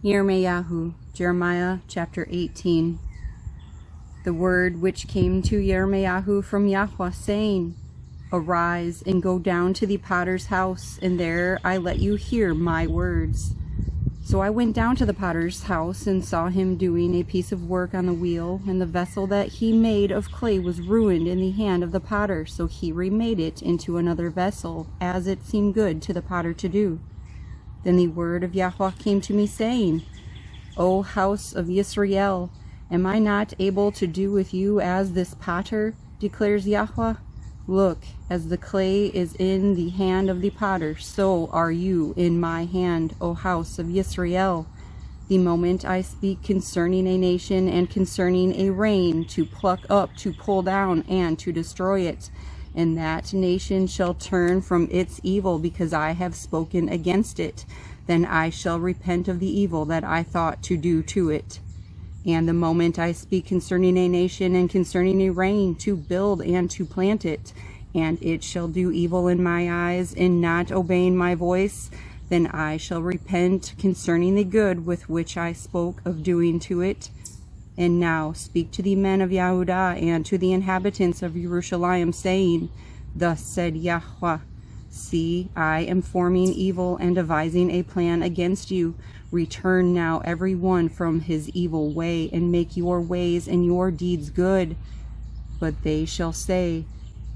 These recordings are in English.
Yirmeyahu, Jeremiah chapter 18. The word which came to Yirmeyahu from Yahuah, saying, Arise and go down to the potter's house, and there I let you hear my words. So I went down to the potter's house and saw him doing a piece of work on the wheel, and the vessel that he made of clay was ruined in the hand of the potter, so he remade it into another vessel, as it seemed good to the potter to do. Then the word of Yahuah came to me, saying, O house of Yisrael, am I not able to do with you as this potter, declares Yahuah? Look, as the clay is in the hand of the potter, so are you in my hand, O house of Yisrael. The moment I speak concerning a nation and concerning a reign, to pluck up, to pull down, and to destroy it, and that nation shall turn from its evil, because I have spoken against it, then I shall repent of the evil that I thought to do to it. And the moment I speak concerning a nation and concerning a reign, to build and to plant it, and it shall do evil in my eyes, in not obeying my voice, then I shall repent concerning the good with which I spoke of doing to it. And now speak to the men of Yehudah and to the inhabitants of Jerusalem, saying, Thus said Yahuah, See, I am forming evil and devising a plan against you. Return now every one from his evil way, and make your ways and your deeds good. But they shall say,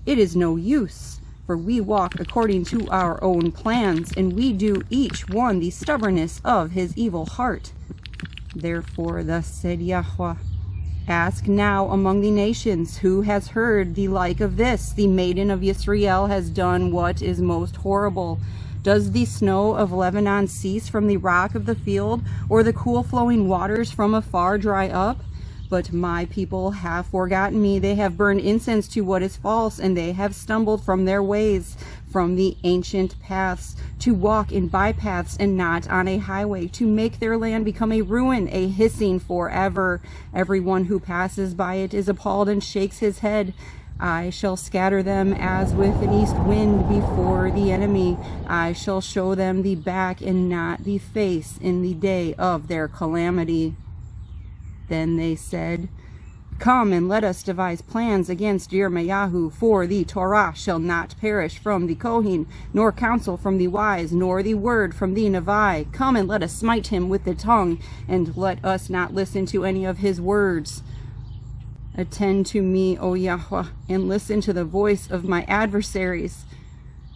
It is no use, for we walk according to our own plans, and we do each one the stubbornness of his evil heart. Therefore thus said Yahuah, Ask now among the nations, who has heard the like of this? The maiden of Yisrael has done what is most horrible. Does the snow of Lebanon cease from the rock of the field, or the cool flowing waters from afar dry up? But my people have forgotten me. They have burned incense to what is false, and they have stumbled from their ways, from the ancient paths, to walk in bypaths and not on a highway, to make their land become a ruin, a hissing forever. Everyone who passes by it is appalled and shakes his head. I shall scatter them as with an east wind before the enemy. I shall show them the back and not the face in the day of their calamity. Then they said, Come and let us devise plans against Yirmeyahu, for the Torah shall not perish from the Kohen, nor counsel from the wise, nor the word from the Nevi. Come and let us smite him with the tongue, and let us not listen to any of his words. Attend to me, O Yahuah, and listen to the voice of my adversaries.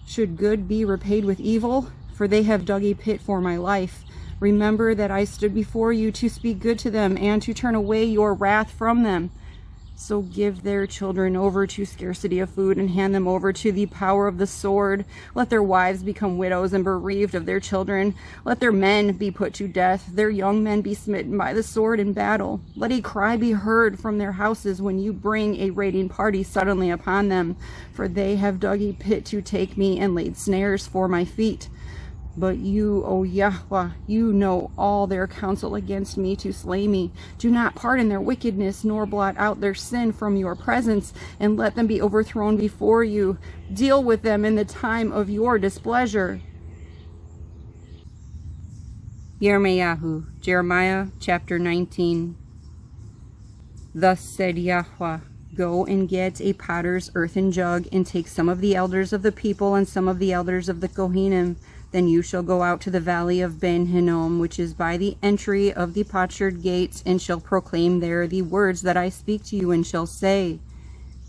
Should good be repaid with evil? For they have dug a pit for my life. Remember that I stood before you to speak good to them and to turn away your wrath from them. So give their children over to scarcity of food and hand them over to the power of the sword. Let their wives become widows and bereaved of their children. Let their men be put to death, their young men be smitten by the sword in battle. Let a cry be heard from their houses when you bring a raiding party suddenly upon them. For they have dug a pit to take me and laid snares for my feet. But you, O Yahuah, you know all their counsel against me to slay me. Do not pardon their wickedness, nor blot out their sin from your presence, and let them be overthrown before you. Deal with them in the time of your displeasure. Yirmeyahu, Jeremiah chapter 19. Thus said Yahuah, Go and get a potter's earthen jug, and take some of the elders of the people and some of the elders of the Kohanim. Then you shall go out to the valley of Ben Hinnom, which is by the entry of the potsherd gates, and shall proclaim there the words that I speak to you, and shall say,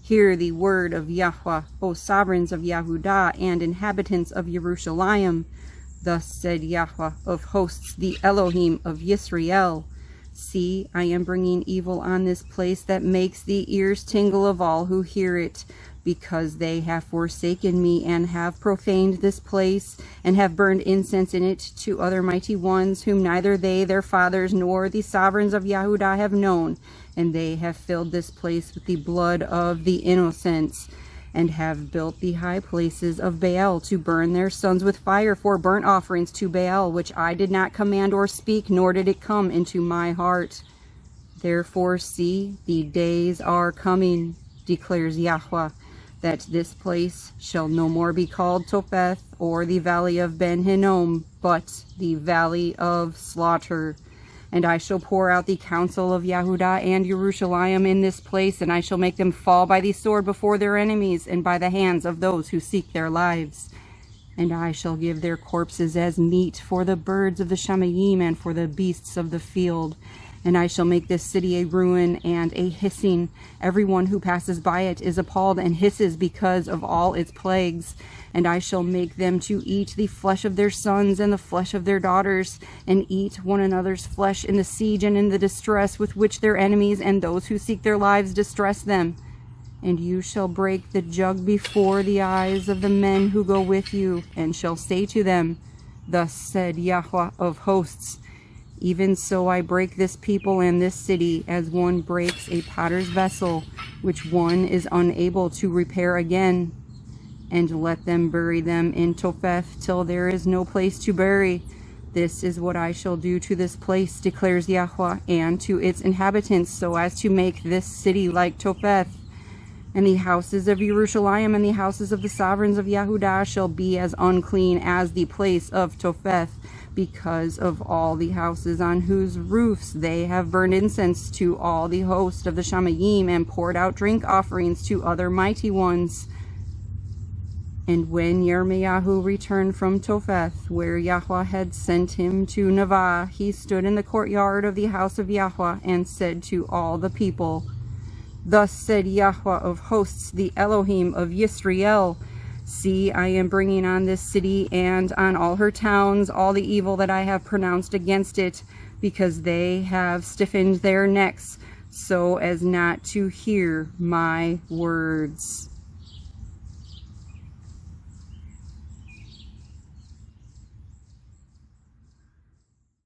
Hear the word of Yahuah, O sovereigns of Yehudah and inhabitants of Jerusalem. Thus said Yahuah of hosts, the Elohim of Yisrael. See, I am bringing evil on this place that makes the ears tingle of all who hear it, because they have forsaken me and have profaned this place, and have burned incense in it to other mighty ones, whom neither they, their fathers, nor the sovereigns of Yehudah have known. And they have filled this place with the blood of the innocents, and have built the high places of Baal to burn their sons with fire for burnt offerings to Baal, which I did not command or speak, nor did it come into my heart. Therefore, see, the days are coming, declares Yahuah, that this place shall no more be called Topheth, or the valley of Ben Hinnom, but the valley of slaughter. And I shall pour out the counsel of Yehudah and Jerusalem in this place, and I shall make them fall by the sword before their enemies, and by the hands of those who seek their lives. And I shall give their corpses as meat for the birds of the Shamayim and for the beasts of the field. And I shall make this city a ruin and a hissing. Everyone who passes by it is appalled and hisses because of all its plagues. And I shall make them to eat the flesh of their sons and the flesh of their daughters, and eat one another's flesh in the siege and in the distress with which their enemies and those who seek their lives distress them. And you shall break the jug before the eyes of the men who go with you, and shall say to them, Thus said Yahweh of hosts, Even so I break this people and this city, as one breaks a potter's vessel, which one is unable to repair again. And let them bury them in Topheth, till there is no place to bury. This is what I shall do to this place, declares Yahuah, and to its inhabitants, so as to make this city like Topheth. And the houses of Jerusalem and the houses of the sovereigns of Yehudah shall be as unclean as the place of Topheth, because of all the houses on whose roofs they have burned incense to all the host of the Shamayim, and poured out drink offerings to other mighty ones. And when Yirmeyahu returned from Topheth, where Yahuah had sent him to Navah, he stood in the courtyard of the house of Yahuah, and said to all the people, Thus said Yahuah of hosts, the Elohim of Yisrael, See, I am bringing on this city and on all her towns all the evil that I have pronounced against it, because they have stiffened their necks, so as not to hear my words.